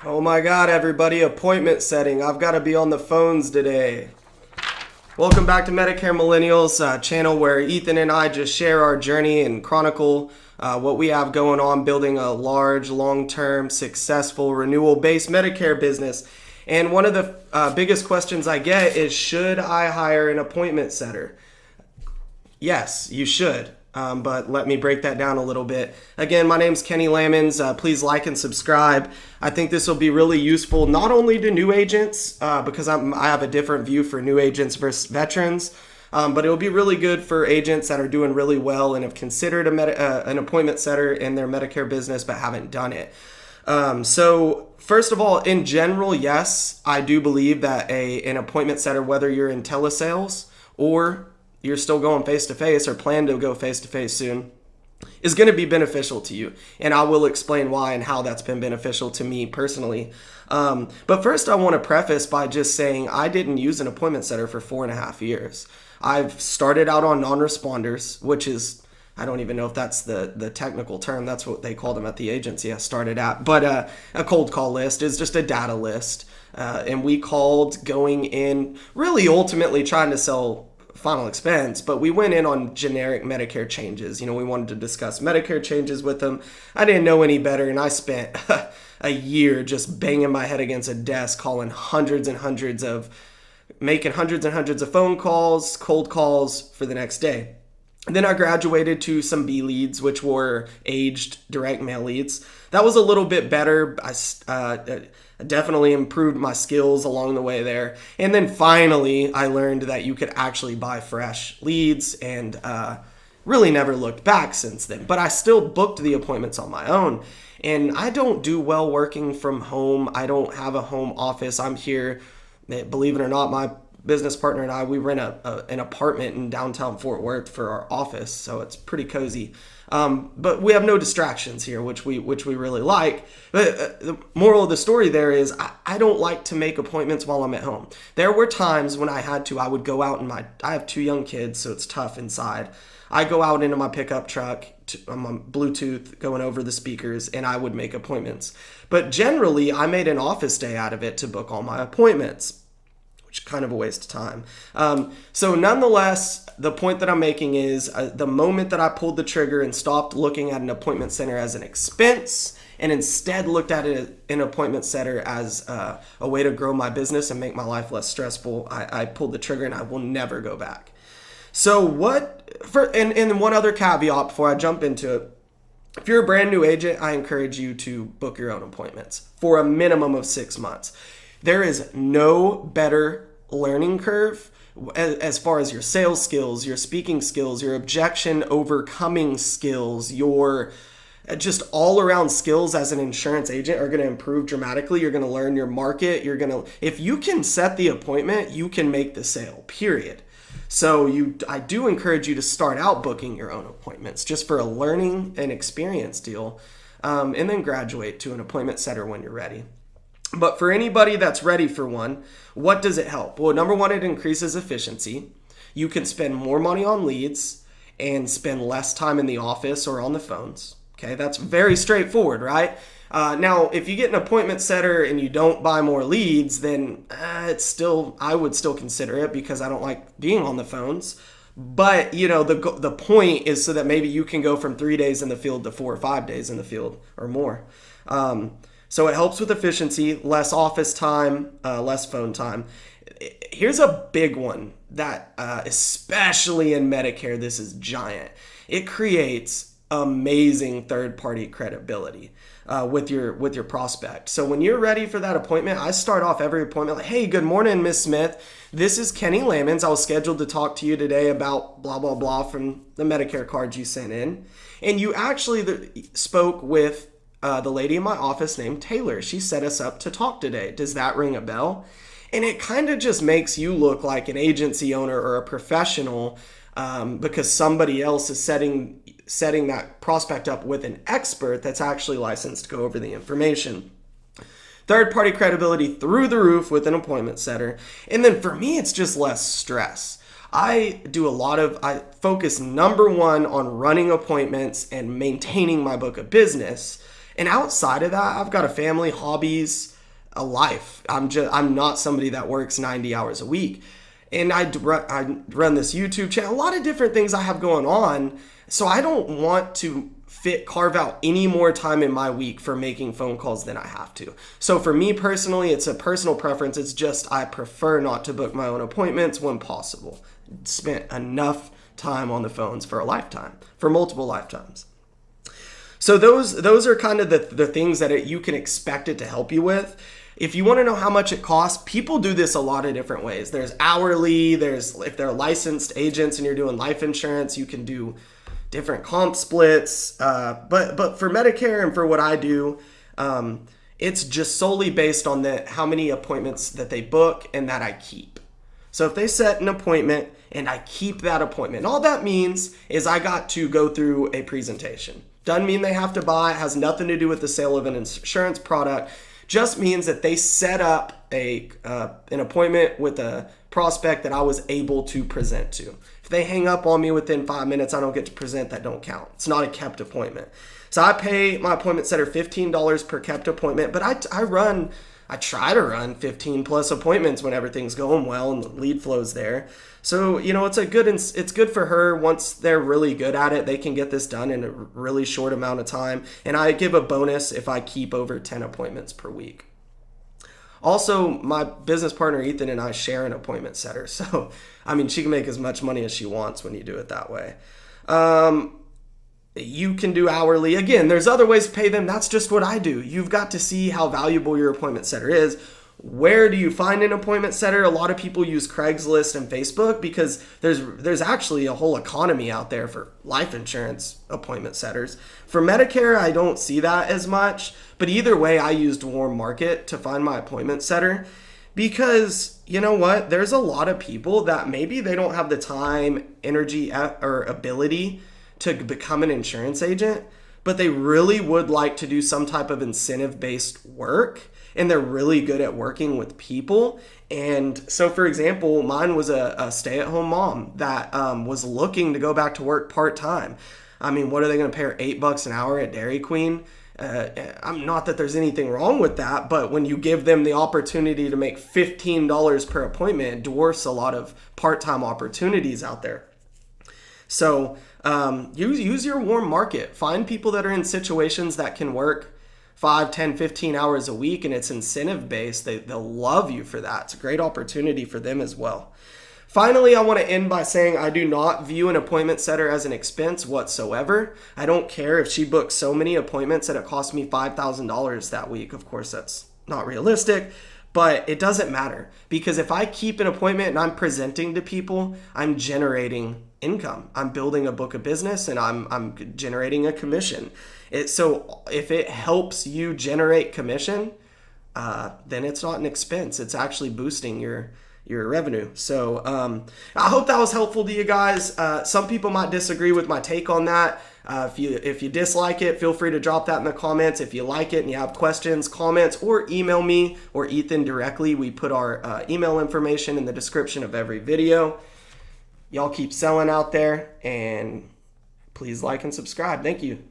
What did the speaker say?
Oh my God, everybody, appointment setting. I've got to be on the phones today. Welcome back to Medicare Millennials, channel where Ethan and I just share our journey and chronicle what we have going on building a large, long-term, successful, renewal-based Medicare business. And one of the biggest questions I get is, should I hire an appointment setter? Yes, you should. But let me break that down a little bit. Again, my name's Kenny Lamons. Please like and subscribe. I think this will be really useful not only to new agents, because I have a different view for new agents versus veterans, but it will be really good for agents that are doing really well and have considered an appointment setter in their Medicare business but haven't done it. So first of all, in general, yes, I do believe that an appointment setter, whether you're in telesales or you're still going face-to-face or plan to go face-to-face soon, is going to be beneficial to you. And I will explain why and how that's been beneficial to me personally. But first, I want to preface by just saying I didn't use an appointment setter for 4.5 years. I've started out on non-responders, which is, I don't even know if that's the technical term. That's what they called them at the agency I started at. But a cold call list is just a data list. And we called going in, really ultimately trying to sell final expense, but we went in on generic Medicare changes. We wanted to discuss Medicare changes with them. I didn't know any better, and I spent a year just banging my head against a desk, making hundreds and hundreds of phone calls, cold calls for the next day. And then I graduated to some B leads, which were aged direct mail leads. That was a little bit better. I definitely improved my skills along the way there. And then finally, I learned that you could actually buy fresh leads, and really never looked back since then. But I still booked the appointments on my own. And I don't do well working from home. I don't have a home office. I'm here, believe it or not, my business partner and I, we rent an apartment in downtown Fort Worth for our office, so it's pretty cozy. But we have no distractions here, which we really like. But the moral of the story there is I don't like to make appointments while I'm at home. There were times when I would go out I have 2 young kids, so it's tough inside. I go out into my pickup truck, I'm on Bluetooth going over the speakers, and I would make appointments. But generally, I made an office day out of it to book all my appointments, which is kind of a waste of time. So nonetheless, the point that I'm making is the moment that I pulled the trigger and stopped looking at an appointment center as an expense and instead looked at an appointment center as a way to grow my business and make my life less stressful, I pulled the trigger and I will never go back. So and one other caveat before I jump into it. If you're a brand new agent, I encourage you to book your own appointments for a minimum of 6 months. There is no better learning curve as far as your sales skills, your speaking skills, your objection overcoming skills, your just all around skills as an insurance agent are going to improve dramatically. You're going to learn your market. If you can set the appointment, you can make the sale, period. So I do encourage you to start out booking your own appointments just for a learning and experience deal, and then graduate to an appointment setter when you're ready. But for anybody that's ready for one, what does it help? Well, number one, it increases efficiency. You can spend more money on leads and spend less time in the office or on the phones. Okay, that's very straightforward, right? Now, if you get an appointment setter and you don't buy more leads, then I would still consider it because I don't like being on the phones. But, the point is so that maybe you can go from 3 days in the field to 4 or 5 days in the field or more. So it helps with efficiency, less office time, less phone time. Here's a big one that, especially in Medicare, this is giant. It creates amazing third-party credibility with your prospect. So when you're ready for that appointment, I start off every appointment like, "Hey, good morning, Miss Smith. This is Kenny Lamons. I was scheduled to talk to you today about blah, blah, blah from the Medicare cards you sent in." And you actually spoke with the lady in my office named Taylor. She set us up to talk today. Does that ring a bell? And it kind of just makes you look like an agency owner or a professional because somebody else is setting that prospect up with an expert that's actually licensed to go over the information. Third-party credibility through the roof with an appointment setter. And then for me, it's just less stress. I focus number one on running appointments and maintaining my book of business. And outside of that, I've got a family, hobbies, a life. I'm not somebody that works 90 hours a week. And I run this YouTube channel, a lot of different things I have going on. So I don't want to carve out any more time in my week for making phone calls than I have to. So for me personally, it's a personal preference. It's just I prefer not to book my own appointments when possible. Spent enough time on the phones for a lifetime, for multiple lifetimes. So those are kind of the things that you can expect it to help you with. If you want to know how much it costs, people do this a lot of different ways. There's hourly, if they're licensed agents and you're doing life insurance, you can do different comp splits. But for Medicare and for what I do, it's just solely based on how many appointments that they book and that I keep. So if they set an appointment and I keep that appointment, all that means is I got to go through a presentation. Doesn't mean they have to buy. It has nothing to do with the sale of an insurance product. Just means that they set up an appointment with a prospect that I was able to present to. If they hang up on me within 5 minutes, I don't get to present. That don't count. It's not a kept appointment. So I pay my appointment setter $15 per kept appointment, but I try to run 15 plus appointments when everything's going well and the lead flow's there. So, it's good for her. Once they're really good at it, they can get this done in a really short amount of time. And I give a bonus if I keep over 10 appointments per week. Also, my business partner, Ethan, and I share an appointment setter. So, she can make as much money as she wants when you do it that way. You can do hourly. Again, there's other ways to pay them. That's just what I do. You've got to see how valuable your appointment setter is. Where do you find an appointment setter? A lot of people use Craigslist and Facebook because there's actually a whole economy out there for life insurance appointment setters. For Medicare, I don't see that as much. But either way, I used Warm Market to find my appointment setter because, you know what? There's a lot of people that maybe they don't have the time, energy, or ability to become an insurance agent, but they really would like to do some type of incentive-based work, and they're really good at working with people. And so, for example, mine was a stay-at-home mom that was looking to go back to work part-time. What are they going to pay her $8 an hour at Dairy Queen? I'm not that there's anything wrong with that, but when you give them the opportunity to make $15 per appointment, it dwarfs a lot of part-time opportunities out there. So use your warm market. Find people that are in situations that can work 5, 10, 15 hours a week, and it's incentive-based. They'll love you for that. It's a great opportunity for them as well. Finally, I want to end by saying I do not view an appointment setter as an expense whatsoever. I don't care if she books so many appointments that it costs me $5,000 that week. Of course, that's not realistic, but it doesn't matter because if I keep an appointment and I'm presenting to people, I'm generating income. I'm building a book of business and I'm generating a commission. So if it helps you generate commission, then it's not an expense. It's actually boosting your revenue. So I hope that was helpful to you guys. Some people might disagree with my take on that. If you dislike it, feel free to drop that in the comments. If you like it and you have questions, comments, or email me or Ethan directly. We put our email information in the description of every video. Y'all keep selling out there, and please like and subscribe. Thank you.